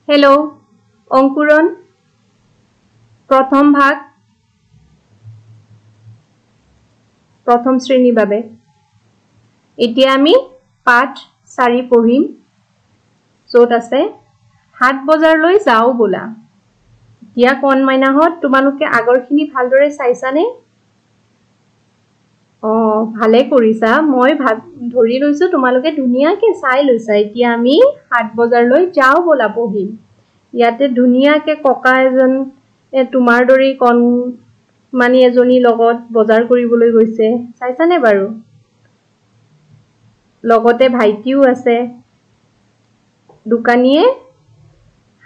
Hello अंकुरन प्रथम भाग प्रथम श्रेणी बाबे एतिया आमी पाठ 4 पढिम जोत আছে 7 বজাৰলৈ যাও बोला ইয়া কোন মাইনাহত তোমালোকে আগৰখিনি ভালদৰে চাইছানে ভালে কৰিছা মই ধৰি লৈছো তোমালোকে ধুনিয়াকে চাই লৈছা এতিয়া আমি 7 বজাৰলৈ যাও बोला পঢ়িম ইয়াতে ধুনিয়াকে ককা এজন তোমাৰ দৰি কোন মানি এজনী লগত বজাৰ কৰিবলৈ গৈছে চাইছানে বাৰু লগতে ভাইটিও আছে দোকানীয়ে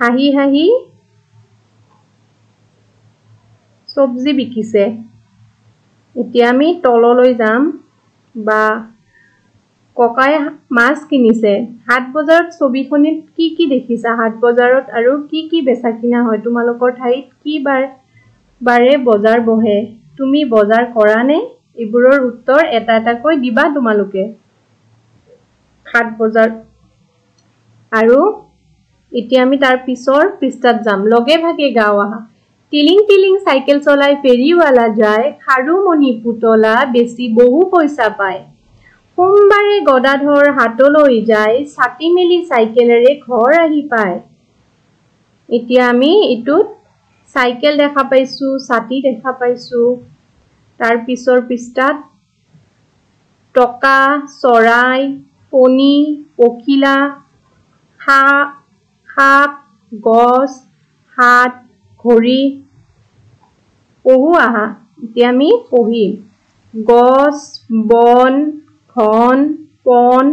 হাহি হাহি সবজি বিকিছে এতিয়া আমি তললৈ যাম বা ককাই মাছ কিনিছে হাট বজাৰত ছবিখনিত কি দেখিছা হাট বজাৰত আৰু কি বেচা কিনা হয় তোমালোকৰ ঠাইত কি বাৰে বজাৰ বহে তুমি বজাৰ কৰা নে ইবোৰৰ উত্তৰ এটা কৈ দিবা তোমালোকে হাট বজাৰ আৰু এতিয়া আমি তাৰ পিছৰ পৃষ্ঠাত যাম লগে ভাগে গাঁও আহা টিলিং সাইকেল চলাই ফেৰিৱালা যায় খাৰুমণি পুতলা বেছি বহু পইচা পায় সোমবাৰে গদাধৰ হাটলৈ যায় ছাতি মেলি সাইকেলেৰে ঘৰ আহি পায় এতিয়া আমি ইটুত সাইকেল দেখা পাইছো ছাতি দেখা পাইছো তাৰ পিছৰ পৃষ্ঠাত টকা চৰাই পনি পখিলা সাপ গছ হাত ঘড়ি পঢ়ো আহা এতিয়া আমি পঢ়িম গছ বন ঘন পন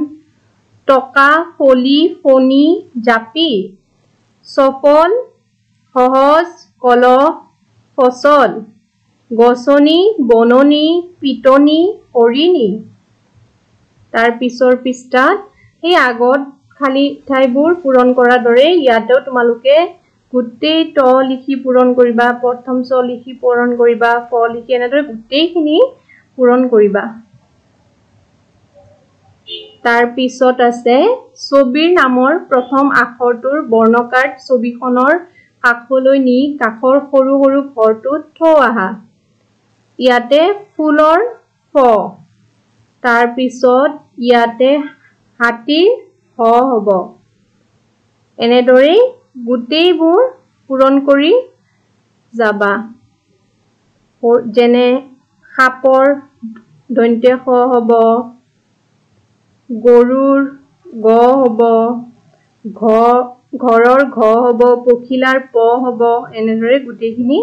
টকা ফলি ফনি জাপি সফল সহজ কল ফসল গছনি বননি পিটনি হৰিণী তাৰ পিছৰ পৃষ্ঠাত এই আগত খালি ঠাইবোৰ পূৰণ কৰাৰ দৰে ইয়াতেও তোমালোকে গুটেই ট লিখি পূৰণ কৰিবা প্ৰথম চ লিখি পূৰণ কৰিবা ক লিখি এনেদৰে গুটেইখিনি পূৰণ কৰিবা তাৰ পিছত আছে ছবিৰ নামৰ প্ৰথম আখৰটোৰ বৰ্ণকাৰ ছবিখনৰ কাষলৈ নি কাখৰ সৰু সৰু ঘৰটোত থ আহা ইয়াতে ফুলৰ ফ তাৰ পিছত ইয়াতে হাতীৰ হ হ'ব এনেদৰে গুটেইবোৰ পূৰণ কৰি যাবা যেনে সাপৰ দন্ত্য খ হ'ব গৰুৰ গ হ'ব ঘৰৰ ঘ হ'ব পখিলাৰ প হ'ব এনেদৰে গুটেইখিনি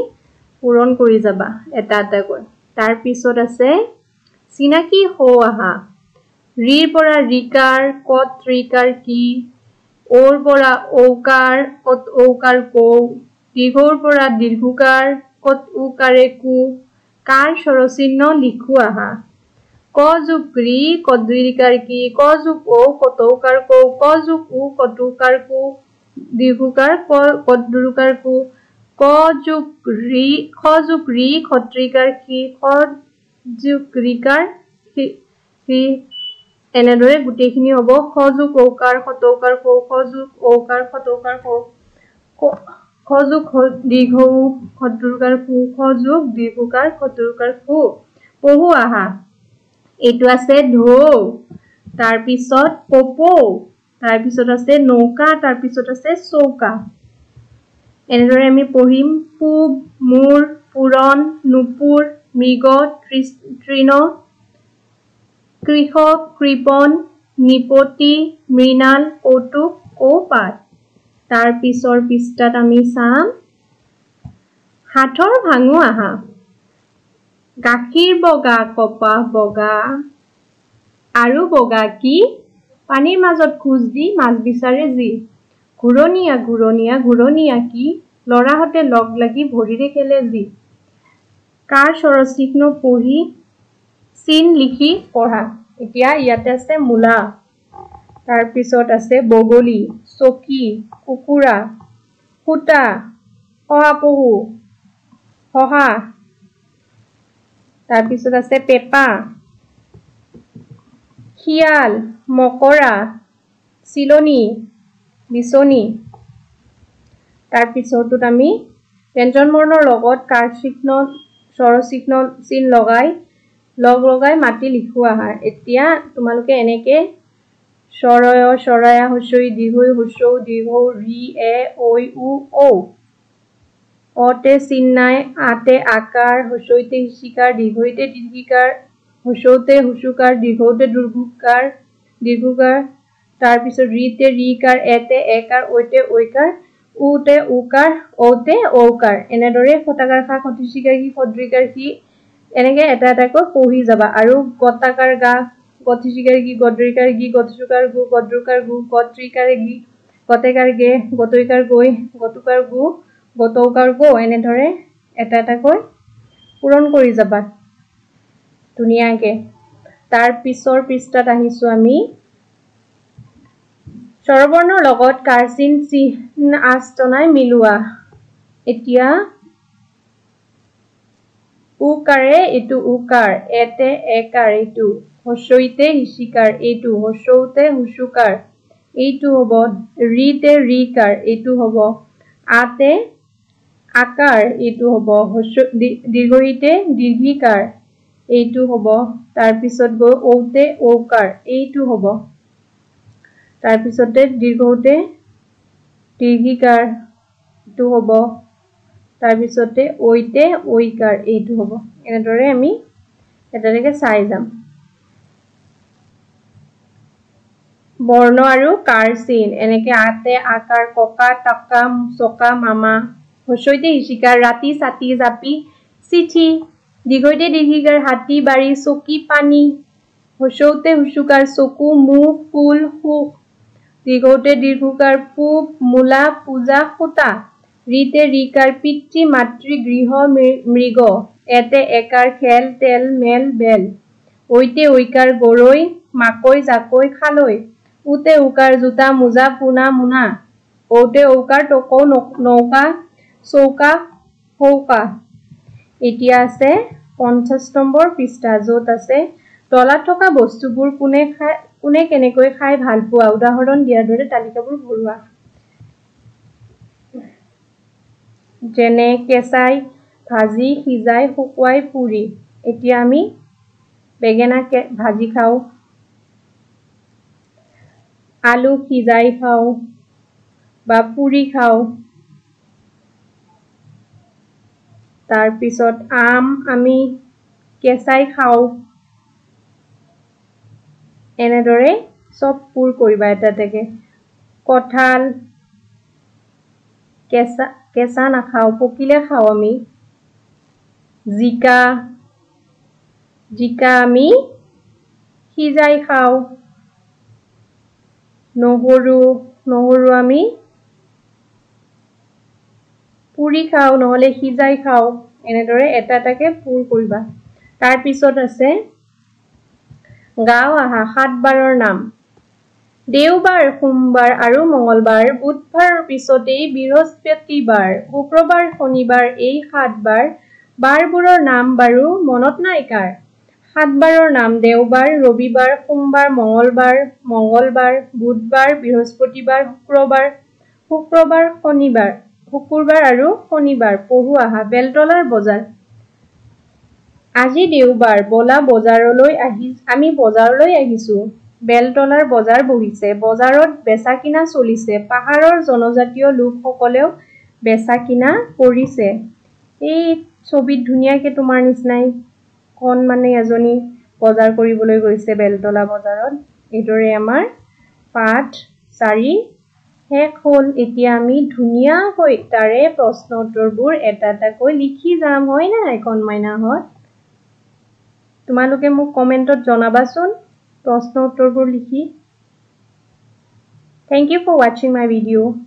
পূৰণ কৰি যাবা এটা কৈ তাৰ পিছত আছে চিনাকি হ আহা ৰিৰ পৰা ৰিকাৰ কত ৰিকাৰ কি ওৰ পৰা ঔকাৰ কত ঔকাৰ কৌ দীৰ্ঘৰ পৰা দীৰ্ঘকাৰ কত উকাৰে কু কাৰ স্বৰচিহ্ন লিখো আহা ক যোগ ৰি কদ্ৰিকাৰ কি ক যোগ ঔ কতৌকাৰ কৌ ক যোগ উ কতৌকাৰ কু দীৰ্ঘকাৰ কদ্ৰুকাৰ কু ক যোগ ৰি খ যোগ ৰি খত্ৰিকাৰ কি খ যোগ ৰিকাৰ এনেদৰে গুটেইখিনি হ'ব খ যোগ ঔকাৰ খতৌকাৰ কৌ খ যোগ ঔকাৰ খতৌকাৰ কৌ খ যোগ দীৰ্ঘ উ খত্ৰুকাৰ কু খ যোগ দীৰ্ঘকাৰ খত্ৰুকাৰ কু পঢ়ো আহা এইটো আছে ঢৌ তাৰ পিছত কপৌ তাৰ পিছত আছে নৌকা তাৰ পিছত আছে চৌকা এনেদৰে আমি পঢ়িম পূব মূৰ পুৰণ নুপুৰ মৃগ তৃণ কৃষক কৃপন নিপতি মৃণাল কৌতুক কৌপাত তাৰ পিছৰ পৃষ্ঠাত আমি চাম হাতৰ ভাঙো আহা গাখীৰ বগা কপাহ বগা আৰু বগা কি পানীৰ মাজত খোজ দি মাছ বিচাৰে যি ঘূৰণীয়া ঘূৰণীয়া ঘূৰণীয়া কি লৰাহতে লগ লাগি ভৰিৰে খেলে যি কাৰ স্বৰচিহ্ন পঢ়ি চিন লিখি পঢ়া এতিয়া ইয়াতে আছে মূলা তাৰ পিছত আছে বগলী চকী কুকুৰা সূতা শহাপহু শহা তাৰ পিছত আছে পেপা শিয়াল মকৰা চিলনী বিচনী তাৰ পিছতত আমি ব্যঞ্জন বৰ্ণৰ লগত কাৰ চিহ্ন স্বৰ চিহ্ন চিন লগাই মাতি লিখো আহাৰ এতিয়া তোমালোকে এনেকে স্বৰয় স্বৰায়া হস্যই দীৰ্ঘই হস্যৌ দীৰ্ঘৌ ৰি এ ঐ উ ঔ অতে চিন্নাই আতে আকাৰ হস্যইতে হিচিকাৰ দীৰ্ঘইতে দীৰ্ঘিকাৰ হস্যৌতে হুসুকাৰ দীৰ্ঘৌতে দীৰ্ঘকাৰ তাৰ পিছত ৰিতে ৰিকাৰ এতে একাৰ ঐতে ঐকাৰ উতে উকাৰ ঔতে ঔকাৰ এনেদৰে ফটাকাৰ খা খটিচিকাৰ কি খদ্ৰিকাৰ কি এনেকে এটা এটাকৈ পঢ়ি যাবা আৰু গতাকাৰ গা গতিচিকাৰ কি গদ্ৰিকাৰ গি গতসুকাৰ গু গদ্ৰুকাৰ গু গত্ৰিকাৰ গি গতেকাৰ গে গতৈকাৰ গৈ গতুকাৰ গু গতৌকাৰ গো এনেদৰে এটা এটাকৈ পূৰণ কৰি যাবা ধুনীয়াকে তাৰ পিছৰ পৃষ্ঠাত আহিছো আমি স্বৰবৰ্ণৰ লগত কাৰ চিহ্ন আস্তনাই মিলোৱা এতিয়া উকাৰে এটো উকাৰ এতে একাৰ এটো হস্যইতে হিচিকাৰ এটো হস্যৌতে হুসুকাৰ এইটো হ'ব ৰিতে ৰিকাৰ এইটো হ'ব আতে আকাৰ এইটো হ'ব হস্য দীৰ্ঘইতে দীৰ্ঘিকাৰ এইটো হ'ব তাৰ পিছত গৈ ঔতে ঔকাৰ এইটো হ'ব তাৰ পিছতে দীৰ্ঘতে দীৰ্ঘিকাৰ এইটো হ'ব তাৰ পিছতে ঐতে ঐকাৰ এইটো হ'ব এনেদৰে আমি এটালৈকে চাই যাম বৰ্ণ আৰু কাৰ চিন এনেকে আতে আকাৰ ককা টাকা চকা মামা হস্যইতে হিচিকাৰ ৰাতি ছাতি জাপি চিঠি দীৰ্ঘইতে দীৰ্ঘিকাৰ হাতী বাৰী চকী পানী হস্যৌতে হুসুকাৰ চকু মুখ ফুল সুখ দীৰ্ঘৌতে দীৰ্ঘকাৰ পূব মূলা পূজা সূতা ৰিতে ৰিকাৰ পিতৃ মাতৃ গৃহ মৃগ এতে একাৰ খেল তেল মেল বেল ঐতে ঐকাৰ গৰৈ মাকৈ জাকৈ খালৈ উতে উকাৰ জোতা মোজা পোনা মোনা ঔতে ঔকাৰ টকৌ নৌকা চৌকা হৌকা এতিয়া আছে 50 নম্বৰ পৃষ্ঠা য'ত আছে তলাত থকা বস্তুবোৰ কোনে কেনেকৈ খাই ভাল পোৱা উদাহৰণ দিয়াৰ দৰে তালিকাবোৰ ভৰোৱা যেনে কেঁচাই ভাজি সিজাই শুকুৱাই পুৰি এতিয়া আমি বেঙেনা ভাজি খাওঁ আলু সিজাই খাওঁ বা পুৰি খাওঁ তাৰ পিছত আম আমি কেঁচাই খাওঁ এনেদৰে সব পুৰ কৰিবা এটা এটাকে কঁঠাল কেঁচা নাখাওঁ পকিলে খাওঁ আমি জিকা আমি সিজাই খাওঁ নহৰু আমি পুৰি খাওঁ নহলে সিজাই খাওঁ এনেদৰে এটা এটাকে পুৰ কৰিবা তাৰ পিছত আছে গাঁও আহা 7 বাৰৰ নাম দেওবাৰ সোমবাৰ আৰু মঙ্গলবাৰ বুধবাৰৰ পিছতেই বৃহস্পতিবাৰ শুক্ৰবাৰ শনিবাৰ এই 7 বাৰবোৰৰ নাম বাৰু মনত নাই কাৰ 7 বাৰৰ নাম দেওবাৰ ৰবিবাৰ সোমবাৰ মঙ্গলবাৰ বুধবাৰ বৃহস্পতিবাৰ শুক্ৰবাৰ শনিবাৰ শুকুৰবাৰ আৰু শনিবাৰ পঢ়ু আহা বেলতলাৰ বজাৰ আজি দেওবাৰ বলা আমি বজাৰলৈ আহিছো বেলতলাৰ বজাৰ বহিছে বজাৰত বেচা কিনা চলিছে পাহাৰৰ জনজাতীয় লোকসকলেও বেচা কিনা কৰিছে এই ছবিত ধুনীয়াকে তোমাৰ নিচিনাই কোন মানে এজনী বজাৰ কৰিবলৈ গৈছে বেলতলা বজাৰত এইদৰে আমাৰ পাঠ 4 শেষ হ'ল এতিয়া আমি ধুনীয়াকৈ তাৰে প্ৰশ্ন উত্তৰবোৰ এটা এটাকৈ লিখি যাম হয় না এখন মাইনাহত তোমালোকে মোক কমেন্টত জনাবাচোন প্ৰশ্ন উত্তৰবোৰ লিখি Thank you for watching my video.